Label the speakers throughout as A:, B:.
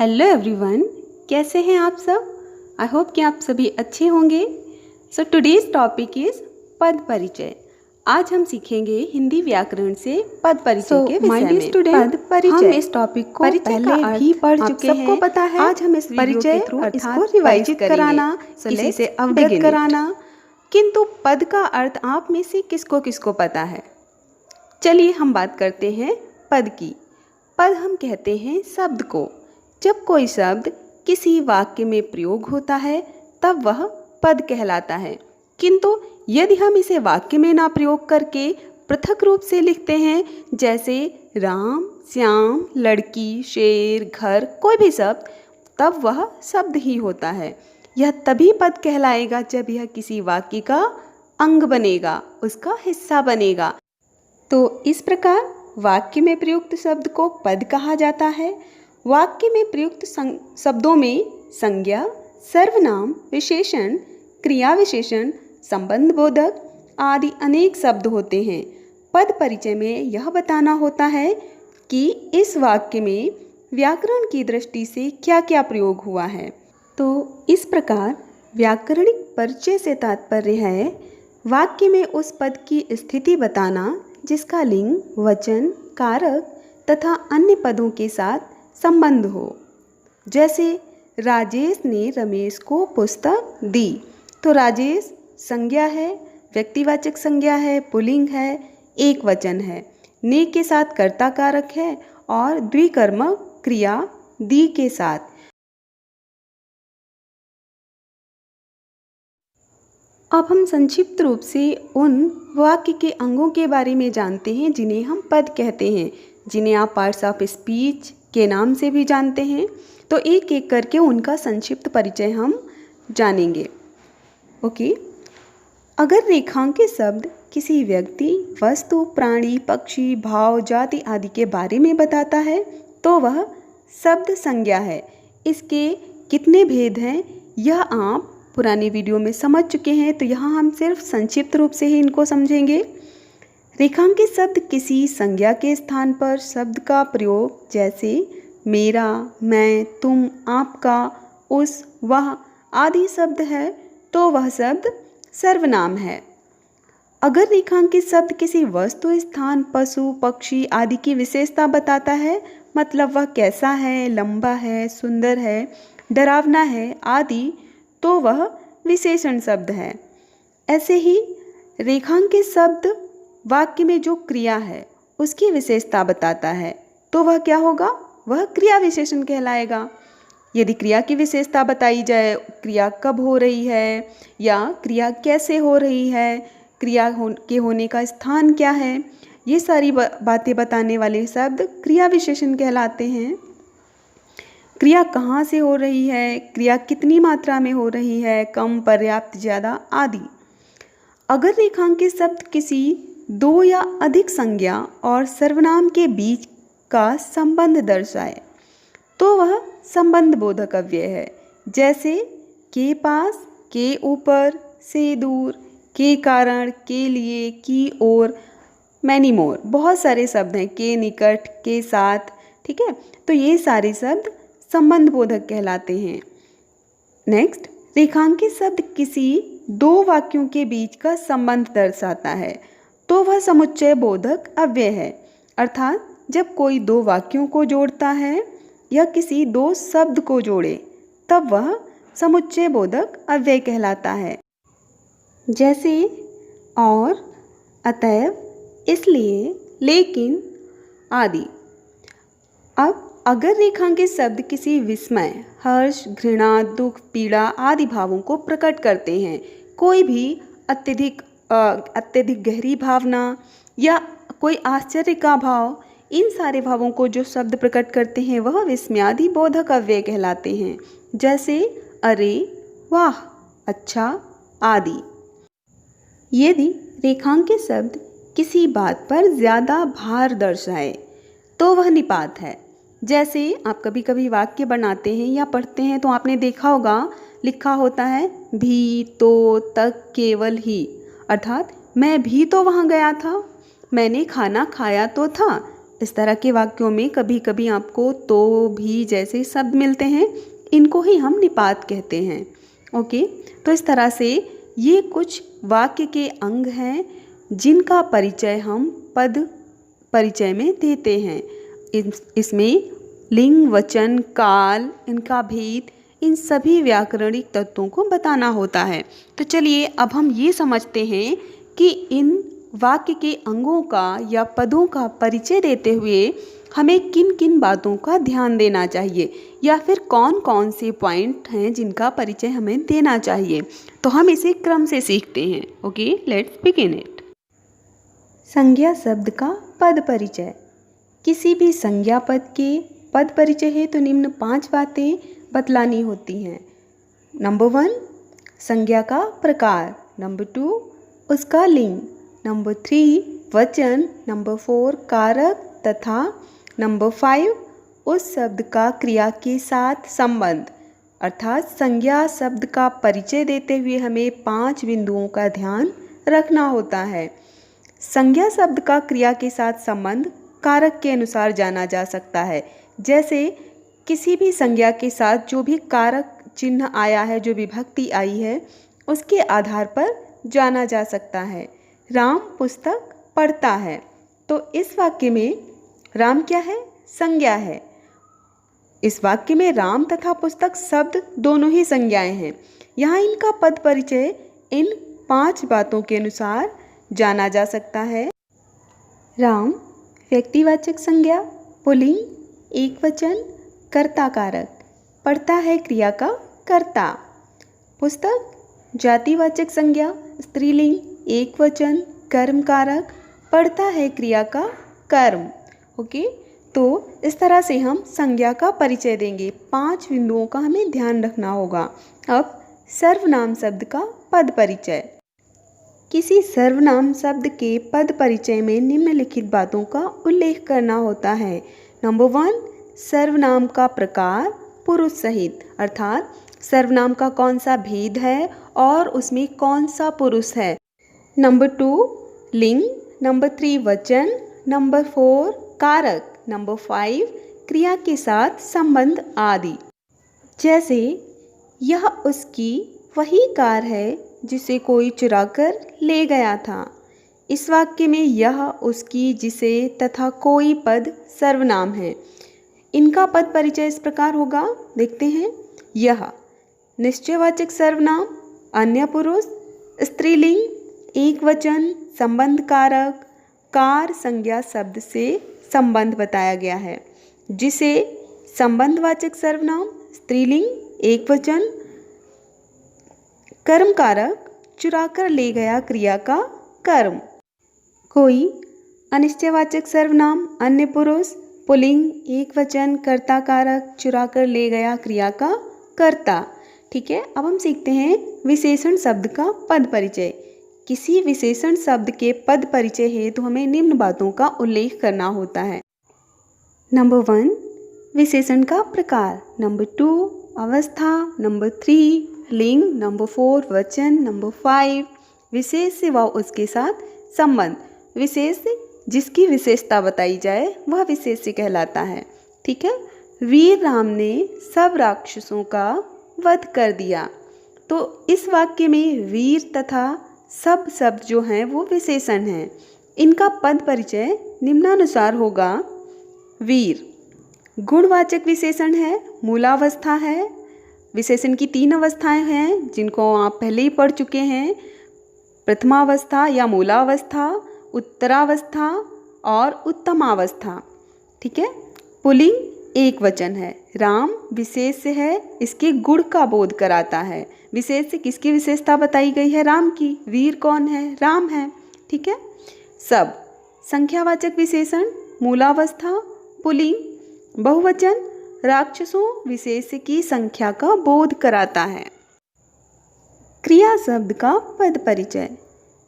A: Hello everyone, कैसे हैं आप सब। आई होप कि आप सभी अच्छे होंगे। सो टुडेज टॉपिक इज पद परिचय। आज हम सीखेंगे हिंदी व्याकरण से पद परिचय के विषय में।
B: पद परिचय।
A: हम इस टॉपिक को पहले भी पढ़ चुके हैं।
B: सबको पता है।
A: आज हम इस
B: परिचय
A: के थ्रू
B: इसको रिवाइज कराना, किसी से अवगत कराना।
A: किंतु पद का अर्थ आप में से किसको किसको पता है। चलिए हम बात करते हैं पद की। पद हम कहते हैं शब्द को। जब कोई शब्द किसी वाक्य में प्रयोग होता है तब वह पद कहलाता है। किंतु यदि हम इसे वाक्य में ना प्रयोग करके पृथक रूप से लिखते हैं, जैसे राम, श्याम, लड़की, शेर, घर, कोई भी शब्द, तब वह शब्द ही होता है। यह तभी पद कहलाएगा जब यह किसी वाक्य का अंग बनेगा, उसका हिस्सा बनेगा। तो इस प्रकार वाक्य में प्रयुक्त शब्द को पद कहा जाता है। वाक्य में प्रयुक्त शब्दों में संज्ञा, सर्वनाम, विशेषण, क्रिया विशेषण, संबंध बोधक आदि अनेक शब्द होते हैं। पद परिचय में यह बताना होता है कि इस वाक्य में व्याकरण की दृष्टि से क्या क्या प्रयोग हुआ है। तो इस प्रकार व्याकरणिक परिचय से तात्पर्य है वाक्य में उस पद की स्थिति बताना जिसका लिंग, वचन, कारक तथा अन्य पदों के साथ संबंध हो। जैसे राजेश ने रमेश को पुस्तक दी, तो राजेश संज्ञा है, व्यक्तिवाचक संज्ञा है, पुल्लिंग है, एक वचन है, ने के साथ कर्ता कारक है और द्विकर्मक क्रिया दी के साथ। अब हम संक्षिप्त रूप से उन वाक्य के अंगों के बारे में जानते हैं जिन्हें हम पद कहते हैं, जिन्हें आप पार्ट्स ऑफ स्पीच के नाम से भी जानते हैं। तो एक एक करके उनका संक्षिप्त परिचय हम जानेंगे। ओके। अगर रेखांकित शब्द किसी व्यक्ति, वस्तु, प्राणी, पक्षी, भाव, जाति आदि के बारे में बताता है तो वह शब्द संज्ञा है। इसके कितने भेद हैं यह आप पुराने वीडियो में समझ चुके हैं, तो यहाँ हम सिर्फ संक्षिप्त रूप से ही इनको समझेंगे। रेखांकित शब्द किसी संज्ञा के स्थान पर शब्द का प्रयोग, जैसे मेरा, मैं, तुम, आपका, उस, वह आदि शब्द है तो वह शब्द सर्वनाम है। अगर रेखांकित शब्द किसी वस्तु, स्थान, पशु, पक्षी आदि की विशेषता बताता है, मतलब वह कैसा है, लंबा है, सुंदर है, डरावना है आदि, तो वह विशेषण शब्द है। ऐसे ही रेखांकित शब्द वाक्य में जो क्रिया है उसकी विशेषता बताता है तो वह क्या होगा, वह क्रिया विशेषण कहलाएगा। यदि क्रिया की विशेषता बताई जाए, क्रिया कब हो रही है या क्रिया कैसे हो रही है, क्रिया के होने का स्थान क्या है, ये सारी बातें बताने वाले शब्द क्रिया विशेषण कहलाते हैं। क्रिया कहाँ से हो रही है, क्रिया कितनी मात्रा में हो रही है, कम, पर्याप्त, ज़्यादा आदि। अगर रेखांकित शब्द किसी दो या अधिक संज्ञा और सर्वनाम के बीच का संबंध दर्शाए तो वह संबंध बोधक अव्यय है। जैसे के पास, के ऊपर, से दूर, के कारण, के लिए, की ओर, मैनी मोर, बहुत सारे शब्द हैं, के निकट, के साथ, ठीक है। तो ये सारे शब्द संबंध बोधक कहलाते हैं। नेक्स्ट, रेखांकित शब्द किसी दो वाक्यों के बीच का संबंध दर्शाता है तो वह समुच्चय बोधक अव्यय है। अर्थात जब कोई दो वाक्यों को जोड़ता है या किसी दो शब्द को जोड़े तब वह समुच्चय बोधक अव्यय कहलाता है। जैसे और, अतएव, इसलिए, लेकिन आदि। अब अगर रेखांकित शब्द किसी विस्मय, हर्ष, घृणा, दुख, पीड़ा आदि भावों को प्रकट करते हैं, कोई भी अत्यधिक गहरी भावना या कोई आश्चर्य का भाव, इन सारे भावों को जो शब्द प्रकट करते हैं वह विस्मयादि बोधक अव्यय कहलाते हैं। जैसे अरे, वाह, अच्छा आदि। यदि रेखांकित शब्द किसी बात पर ज़्यादा भार दर्शाए तो वह निपात है। जैसे आप कभी कभी वाक्य बनाते हैं या पढ़ते हैं तो आपने देखा होगा लिखा होता है भी, तो, तक, केवल ही। अर्थात मैं भी तो वहाँ गया था, मैंने खाना खाया तो था, इस तरह के वाक्यों में कभी कभी आपको तो, भी जैसे शब्द मिलते हैं, इनको ही हम निपात कहते हैं। ओके, तो इस तरह से ये कुछ वाक्य के अंग हैं जिनका परिचय हम पद परिचय में देते हैं। इसमें लिंग, वचन, काल, इनका भेद, इन सभी व्याकरणिक तत्वों को बताना होता है। तो चलिए अब हम ये समझते हैं कि इन वाक्य के अंगों का या पदों का परिचय देते हुए हमें किन किन बातों का ध्यान देना चाहिए, या फिर कौन कौन से पॉइंट हैं जिनका परिचय हमें देना चाहिए। तो हम इसे क्रम से सीखते हैं। Okay, let's begin it. संज्ञा शब्द का पद परिचय। किसी भी संज्ञा पद के पद परिचय है तो निम्न 5 बातें बतलानी होती हैं। नंबर 1, संज्ञा का प्रकार। नंबर 2, उसका लिंग। नंबर 3, वचन। नंबर 4, कारक तथा नंबर 5, उस शब्द का क्रिया के साथ संबंध। अर्थात संज्ञा शब्द का परिचय देते हुए हमें 5 बिंदुओं का ध्यान रखना होता है। संज्ञा शब्द का क्रिया के साथ संबंध कारक के अनुसार जाना जा सकता है। जैसे किसी भी संज्ञा के साथ जो भी कारक चिन्ह आया है, जो विभक्ति आई है, उसके आधार पर जाना जा सकता है। राम पुस्तक पढ़ता है, तो इस वाक्य में राम क्या है? संज्ञा है। इस वाक्य में राम तथा पुस्तक शब्द दोनों ही संज्ञाएं हैं। यहाँ इनका पद परिचय इन 5 बातों के अनुसार जाना जा सकता है। राम व्यक्तिवाचक संज्ञा, पुल्लिंग, एकवचन, कर्ता कारक, पढ़ता है क्रिया का कर्ता। पुस्तक जातिवाचक संज्ञा, स्त्रीलिंग, एकवचन, कर्म कारक, पढ़ता है क्रिया का कर्म। ओके, तो इस तरह से हम संज्ञा का परिचय देंगे। 5 बिंदुओं का हमें ध्यान रखना होगा। अब सर्वनाम शब्द का पद परिचय। किसी सर्वनाम शब्द के पद परिचय में निम्नलिखित बातों का उल्लेख करना होता है। नंबर 1, सर्वनाम का प्रकार पुरुष सहित, अर्थात सर्वनाम का कौन सा भेद है और उसमें कौन सा पुरुष है। नंबर 2, लिंग। नंबर 3, वचन। नंबर 4, कारक। नंबर 5, क्रिया के साथ संबंध आदि। जैसे यह उसकी वही कार है जिसे कोई चुराकर ले गया था। इस वाक्य में यह, उसकी, जिसे तथा कोई पद सर्वनाम है। इनका पद परिचय इस प्रकार होगा, देखते हैं। यह निश्चयवाचक सर्वनाम, अन्य पुरुष, स्त्रीलिंग, एकवचन, संबंध कारक, कार संज्ञा शब्द से संबंध बताया गया है। जिसे संबंधवाचक सर्वनाम, स्त्रीलिंग, एकवचन, कर्म कारक, चुराकर ले गया क्रिया का कर्म। कोई अनिश्चयवाचक सर्वनाम, अन्य पुरुष, पुल्लिंग, एकवचन, कर्ता कारक, चुराकर ले गया क्रिया का कर्ता। ठीक है, अब हम सीखते हैं विशेषण शब्द का पद परिचय। किसी विशेषण शब्द के पद परिचय है तो हमें निम्न बातों का उल्लेख करना होता है। नंबर 1, विशेषण का प्रकार। नंबर 2, अवस्था। नंबर 3, लिंग। नंबर 4, वचन। नंबर 5, विशेष व उसके साथ संबंध। विशेष जिसकी विशेषता बताई जाए वह विशेष कहलाता है। ठीक है, वीर राम ने सब राक्षसों का वध कर दिया। तो इस वाक्य में वीर तथा सब शब्द जो हैं वो विशेषण हैं। इनका पद परिचय निम्नानुसार होगा। वीर गुणवाचक विशेषण है, मूलावस्था है। विशेषण की 3 अवस्थाएं हैं जिनको आप पहले ही पढ़ चुके हैं। प्रथमावस्था या मूलावस्था, उत्तरावस्था और उत्तमावस्था। ठीक है, पुल्लिंग एक वचन है। राम विशेष है, इसके गुण का बोध कराता है। विशेष से किसकी विशेषता बताई गई है? राम की। वीर कौन है? राम है। ठीक है, सब संख्यावाचक विशेषण, मूलावस्था, पुल्लिंग, बहुवचन, राक्षसों, विशेष की संख्या का बोध कराता है। क्रिया शब्द का पद परिचय।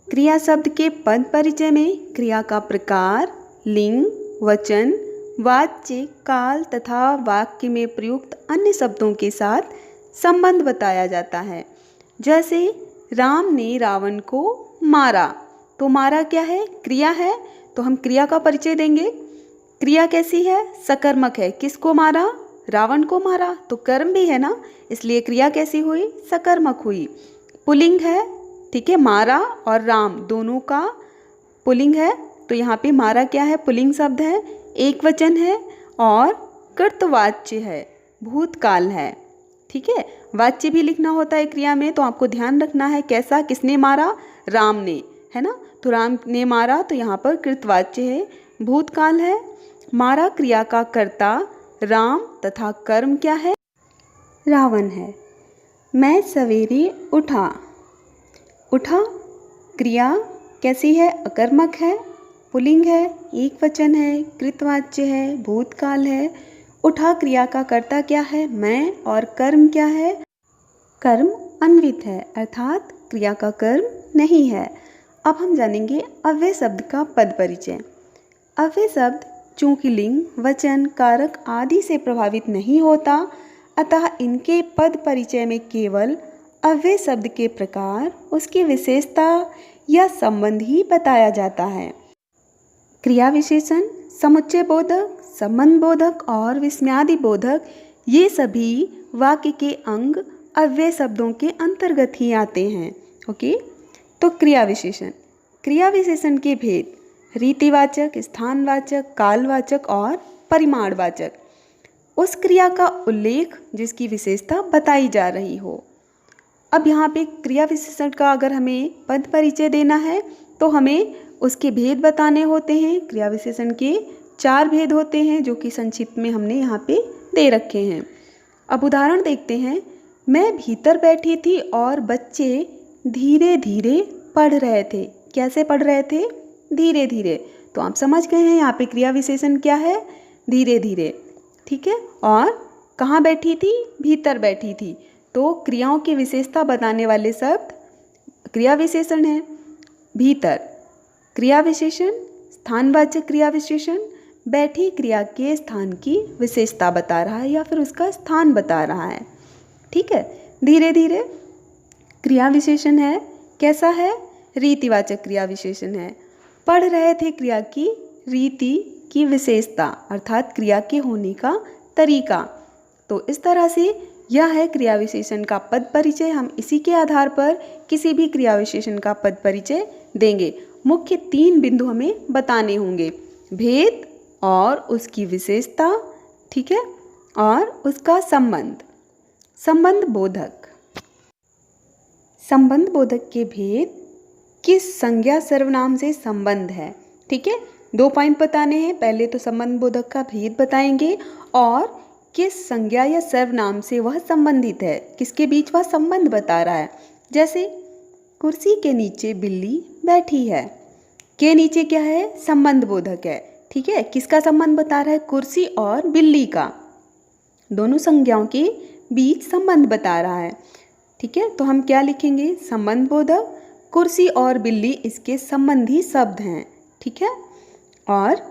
A: क्रिया शब्द के पद परिचय में क्रिया का प्रकार, लिंग, वचन, वाच्य, काल तथा वाक्य में प्रयुक्त अन्य शब्दों के साथ संबंध बताया जाता है। जैसे राम ने रावण को मारा, तो मारा क्या है? क्रिया है, तो हम क्रिया का परिचय देंगे। क्रिया कैसी है? सकर्मक है। किसको मारा? रावण को मारा, तो कर्म भी है ना, इसलिए क्रिया कैसी हुई? सकर्मक हुई। पुल्लिंग है, ठीक है, मारा और राम दोनों का पुल्लिंग है, तो यहाँ पे मारा क्या है? पुल्लिंग शब्द है, एक वचन है और कृतवाच्य है, भूतकाल है। ठीक है, वाच्य भी लिखना होता है क्रिया में, तो आपको ध्यान रखना है कैसा, किसने मारा? राम ने, है ना, तो राम ने मारा, तो यहाँ पर कृतवाच्य है, भूतकाल है। मारा क्रिया का कर्ता राम तथा कर्म क्या है? रावण है। मैं सवेरे उठा, उठा क्रिया कैसी है? अकर्मक है, पुल्लिंग है, एक वचन है, कृतवाच्य है, भूतकाल है। उठा क्रिया का कर्ता क्या है? मैं, और कर्म क्या है? कर्म अन्वित है, अर्थात क्रिया का कर्म नहीं है। अब हम जानेंगे अव्यय शब्द का पद परिचय। अव्यय शब्द चूंकि लिंग, वचन, कारक आदि से प्रभावित नहीं होता, अतः इनके पद परिचय में केवल अव्यय शब्द के प्रकार, उसकी विशेषता या संबंध ही बताया जाता है। क्रिया विशेषण, समुच्चय बोधक, संबंध बोधक और विस्मयादि बोधक, ये सभी वाक्य के अंग अव्यय शब्दों के अंतर्गत ही आते हैं। ओके, तो क्रिया विशेषण, क्रिया विशेषण के भेद: रीतिवाचक, स्थानवाचक, कालवाचक और परिमाणवाचक। उस क्रिया का उल्लेख जिसकी विशेषता बताई जा रही हो। अब यहाँ पे क्रिया विशेषण का अगर हमें पद परिचय देना है तो हमें उसके भेद बताने होते हैं। क्रिया विशेषण के 4 भेद होते हैं जो कि संक्षिप्त में हमने यहाँ पे दे रखे हैं। अब उदाहरण देखते हैं। मैं भीतर बैठी थी और बच्चे धीरे धीरे पढ़ रहे थे। कैसे पढ़ रहे थे? धीरे धीरे। तो आप समझ गए हैं यहाँ पे क्रिया विशेषण क्या है? धीरे धीरे। ठीक है, और कहाँ बैठी थी? भीतर बैठी थी। तो क्रियाओं की विशेषता बताने वाले शब्द क्रिया विशेषण है। भीतर क्रिया विशेषण, स्थानवाचक क्रिया विशेषण बैठी क्रिया के स्थान की विशेषता बता रहा है या फिर उसका स्थान बता रहा है। ठीक है, धीरे धीरे क्रिया विशेषण है। कैसा है? रीतिवाचक क्रिया विशेषण है। पढ़ रहे थे क्रिया की रीति की विशेषता, अर्थात क्रिया के होने का तरीका। तो इस तरह से यह है क्रिया विशेषण का पद परिचय। हम इसी के आधार पर किसी भी क्रिया विशेषण का पद परिचय देंगे। मुख्य 3 बिंदु हमें बताने होंगे: भेद और उसकी विशेषता, ठीक है, और उसका संबंध। संबंध बोधक, संबंध बोधक के भेद: किस संज्ञा सर्वनाम से संबंध है। ठीक है, 2 पॉइंट बताने हैं। पहले तो संबंध बोधक का भेद बताएंगे और किस संज्ञा या सर्वनाम से वह संबंधित है, किसके बीच वह संबंध बता रहा है। जैसे कुर्सी के नीचे बिल्ली बैठी है। के नीचे क्या है? संबंध बोधक है। ठीक है, किसका संबंध बता रहा है? कुर्सी और बिल्ली का। दोनों संज्ञाओं के बीच संबंध बता रहा है। ठीक है, तो हम क्या लिखेंगे? संबंध बोधक, कुर्सी और बिल्ली इसके संबंधी शब्द हैं। ठीक है, और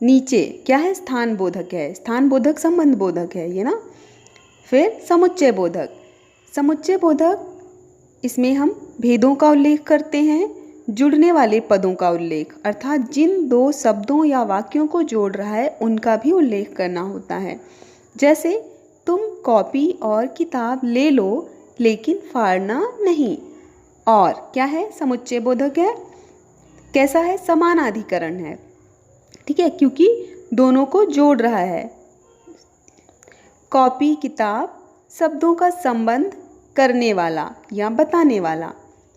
A: नीचे क्या है? स्थान बोधक है। स्थान बोधक संबंध बोधक है ये ना। फिर समुच्चय बोधक, समुच्चय बोधक इसमें हम भेदों का उल्लेख करते हैं, जुड़ने वाले पदों का उल्लेख, अर्थात जिन 2 शब्दों या वाक्यों को जोड़ रहा है उनका भी उल्लेख करना होता है। जैसे तुम कॉपी और किताब ले लो लेकिन फाड़ना नहीं। और क्या है? समुच्चय बोधक है। कैसा है? समानाधिकरण है। ठीक है, क्योंकि दोनों को जोड़ रहा है। कॉपी किताब शब्दों का संबंध करने वाला या बताने वाला।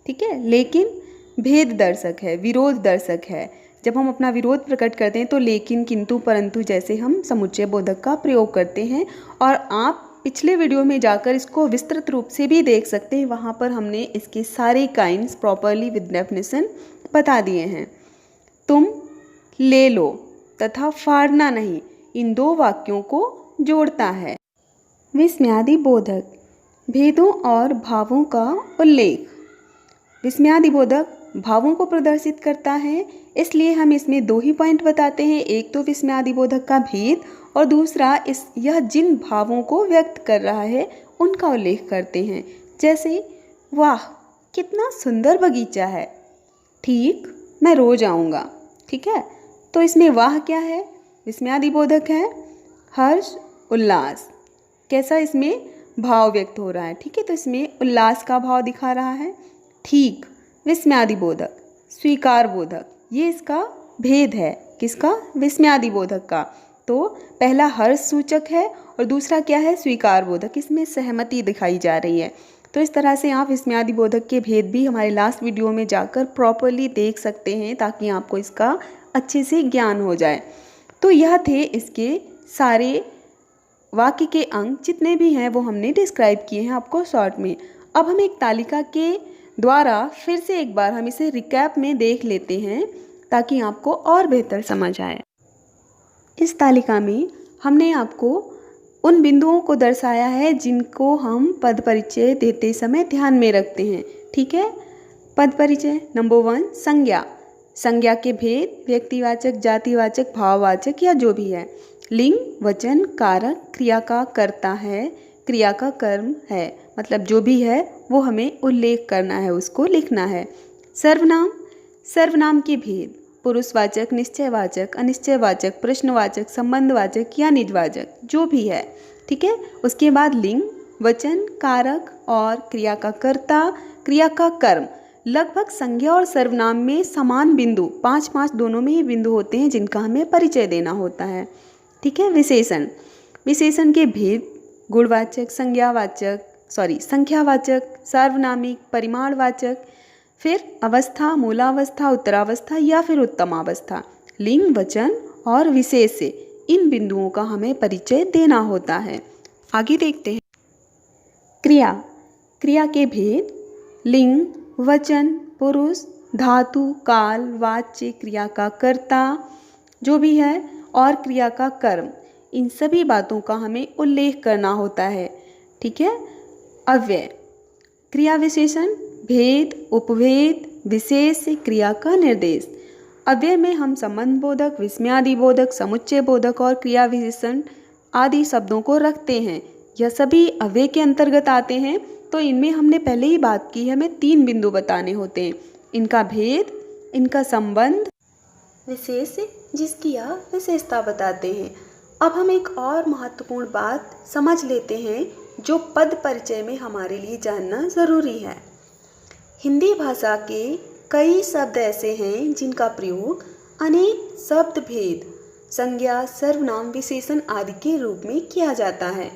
A: ठीक है, लेकिन भेद दर्शक है, विरोध दर्शक है। जब हम अपना विरोध प्रकट करते हैं तो लेकिन, किंतु, परंतु जैसे हम समुच्चय बोधक का प्रयोग करते हैं। और आप पिछले वीडियो में जाकर इसको विस्तृत रूप से भी देख सकते हैं। वहाँ पर हमने इसके सारे काइंड्स प्रॉपरली विद डेफिनेशन बता दिए हैं। तुम ले लो तथा फाड़ना नहीं, इन 2 वाक्यों को जोड़ता है। विस्मयादि बोधक, भेदों और भावों का उल्लेख। विस्मयादि बोधक भावों को प्रदर्शित करता है, इसलिए हम इसमें 2 ही पॉइंट बताते हैं। एक तो विस्मयादि बोधक का भेद और दूसरा यह जिन भावों को व्यक्त कर रहा है उनका उल्लेख करते हैं। जैसे वाह कितना सुंदर बगीचा है, ठीक मैं रोज आऊँगा। ठीक है, तो इसमें वाह क्या है? विस्मयादिबोधक है हर्ष उल्लास। कैसा इसमें भाव व्यक्त हो रहा है, ठीक है, तो इसमें उल्लास का भाव दिखा रहा है। ठीक, विस्मयादिबोधक, स्वीकार बोधक, ये इसका भेद है। किसका? विस्मयादिबोधक का। तो पहला हर्ष सूचक है और दूसरा क्या है? स्वीकार बोधक। इसमें सहमति दिखाई जा रही है। तो इस तरह से आप विस्मयादिबोधक के भेद भी हमारे लास्ट वीडियो में जाकर प्रॉपरली देख सकते हैं ताकि आपको इसका अच्छे से ज्ञान हो जाए। तो यह थे इसके सारे वाक्य के अंग, जितने भी हैं वो हमने डिस्क्राइब किए हैं आपको शॉर्ट में। अब हम एक तालिका के द्वारा फिर से एक बार हम इसे रिकैप में देख लेते हैं ताकि आपको और बेहतर समझ आए। इस तालिका में हमने आपको उन बिंदुओं को दर्शाया है जिनको हम पद परिचय देते समय ध्यान में रखते हैं, ठीक है। पद परिचय नंबर 1, संज्ञा। संज्ञा के भेद व्यक्तिवाचक, जातिवाचक, भाववाचक या जो भी है। लिंग, वचन, कारक, क्रिया का कर्ता है, क्रिया का कर्म है, मतलब जो भी है वो हमें उल्लेख करना है, उसको लिखना है। सर्वनाम, सर्वनाम के भेद पुरुषवाचक, निश्चयवाचक, अनिश्चयवाचक, प्रश्नवाचक, संबंधवाचक या निजवाचक, जो भी है, ठीक है। उसके बाद लिंग, वचन, कारक और क्रिया का कर्ता, क्रिया का कर्म। लगभग संज्ञा और सर्वनाम में समान बिंदु, 5-5 दोनों में ही बिंदु होते हैं जिनका हमें परिचय देना होता है, ठीक है। विशेषण, विशेषण के भेद गुणवाचक, संख्यावाचक, सार्वनामिक, परिमाणवाचक, फिर अवस्था, मूलावस्था, उत्तरावस्था या फिर उत्तमावस्था। लिंग, वचन और विशेष से इन बिंदुओं का हमें परिचय देना होता है। आगे देखते हैं क्रिया। क्रिया के भेद लिंग, वचन, पुरुष, धातु, काल, वाच्य, क्रिया का कर्ता जो भी है और क्रिया का कर्म, इन सभी बातों का हमें उल्लेख करना होता है, ठीक है। अव्यय, क्रिया विशेषण, भेद, उपभेद, विशेष, क्रिया का निर्देश। अव्यय में हम संबंध बोधक, विस्मयादिबोधक, समुच्चय बोधक और क्रिया विशेषण आदि शब्दों को रखते हैं। यह सभी अव्यय के अंतर्गत आते हैं। तो इनमें हमने पहले ही बात की है, हमें 3 बिंदु बताने होते हैं, इनका भेद, इनका संबंध, विशेष जिसकी यह विशेषता बताते हैं। अब हम एक और महत्वपूर्ण बात समझ लेते हैं जो पद परिचय में हमारे लिए जानना ज़रूरी है। हिंदी भाषा के कई शब्द ऐसे हैं जिनका प्रयोग अनेक शब्द भेद, संज्ञा, सर्वनाम, विशेषण आदि के रूप में किया जाता है।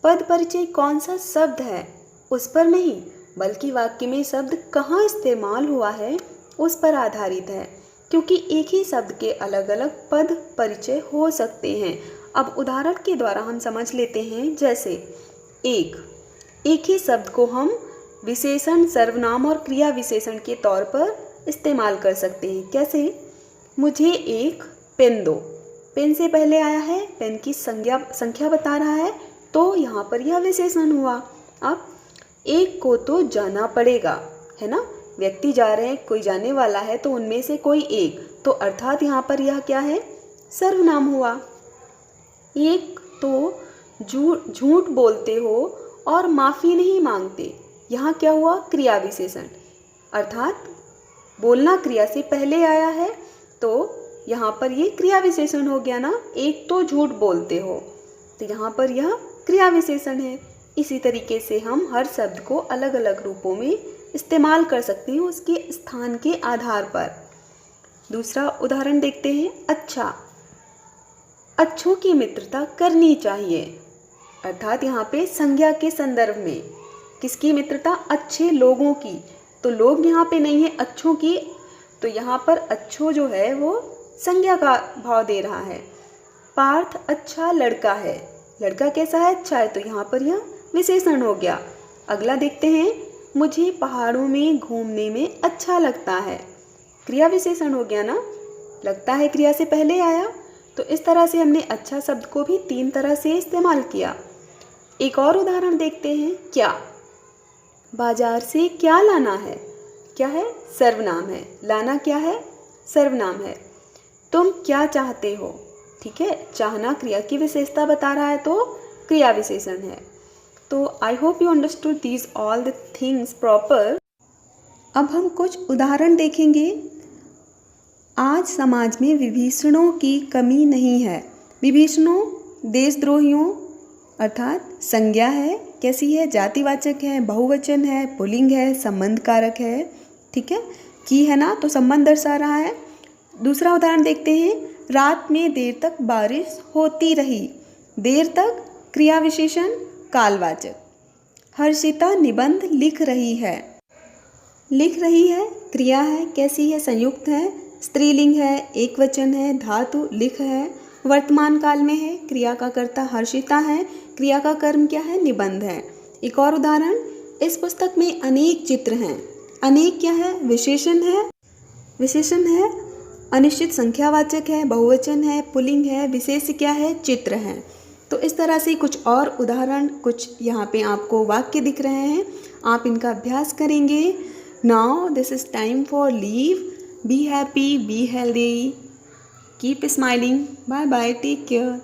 A: पद परिचय कौन सा शब्द है उस पर नहीं, बल्कि वाक्य में शब्द कहाँ इस्तेमाल हुआ है उस पर आधारित है, क्योंकि एक ही शब्द के अलग अलग पद परिचय हो सकते हैं। अब उदाहरण के द्वारा हम समझ लेते हैं। जैसे एक ही शब्द को हम विशेषण, सर्वनाम और क्रिया विशेषण के तौर पर इस्तेमाल कर सकते हैं। कैसे? मुझे एक पेन दो। पेन से पहले आया है, पेन की संख्या बता रहा है, तो यहाँ पर यह विशेषण हुआ। अब एक को तो जाना पड़ेगा, है ना, व्यक्ति जा रहे हैं, कोई जाने वाला है, तो उनमें से कोई एक, तो अर्थात यहाँ पर यह क्या है? सर्वनाम हुआ। एक तो झूठ बोलते हो और माफ़ी नहीं मांगते, यहाँ क्या हुआ? क्रिया विशेषण, अर्थात बोलना क्रिया से पहले आया है, तो यहाँ पर ये क्रिया विशेषण हो गया ना। एक तो झूठ बोलते हो, तो यहाँ पर यह क्रिया विशेषण है। इसी तरीके से हम हर शब्द को अलग अलग रूपों में इस्तेमाल कर सकते हैं उसके स्थान के आधार पर। दूसरा उदाहरण देखते हैं। अच्छा, अच्छों की मित्रता करनी चाहिए, अर्थात यहाँ पे संज्ञा के संदर्भ में किसकी मित्रता? अच्छे लोगों की। तो लोग यहाँ पे नहीं है, अच्छों की, तो यहाँ पर अच्छो जो है वो संज्ञा का भाव दे रहा है। पार्थ अच्छा लड़का है, लड़का कैसा है? अच्छा है, तो यहाँ पर यह विशेषण हो गया। अगला देखते हैं। मुझे पहाड़ों में घूमने में अच्छा लगता है, क्रिया विशेषण हो गया ना, लगता है क्रिया से पहले आया। तो इस तरह से हमने अच्छा शब्द को भी 3 तरह से इस्तेमाल किया। एक और उदाहरण देखते हैं। क्या, बाजार से क्या लाना है? क्या है? सर्वनाम है। लाना क्या है? सर्वनाम है। तुम क्या चाहते हो? ठीक है, चाहना क्रिया की विशेषता बता रहा है, तो क्रिया विशेषण है। तो I hope you understood these all the things proper. अब हम कुछ उदाहरण देखेंगे आज समाज में विभीषणों की कमी नहीं है। विभीषणों देशद्रोहियों अर्थात संज्ञा है, कैसी है, जातिवाचक है, बहुवचन है, पुल्लिंग है, संबंध कारक है। ठीक है, की है ना, तो संबंध दर्शा रहा है। दूसरा उदाहरण देखते हैं। रात में देर तक बारिश होती रही। देर तक क्रिया विशेषण कालवाचक। हर्षिता निबंध लिख रही है। लिख रही है क्रिया है, कैसी है, संयुक्त है, स्त्रीलिंग है, एक वचन है, धातु लिख है, वर्तमान काल में है, क्रिया का कर्ता हर्षिता है, क्रिया का कर्म क्या है, निबंध है। एक और उदाहरण, इस पुस्तक में अनेक चित्र हैं। अनेक क्या है, विशेषण है, विशेषण है, अनिश्चित संख्यावाचक है, बहुवचन है, पुल्लिंग है, विशेष क्या है, चित्र है। तो इस तरह से कुछ और उदाहरण, कुछ यहाँ पे आपको वाक्य दिख रहे हैं, आप इनका अभ्यास करेंगे। Now this is time for leave. Be happy, be healthy, keep smiling, bye bye, take care.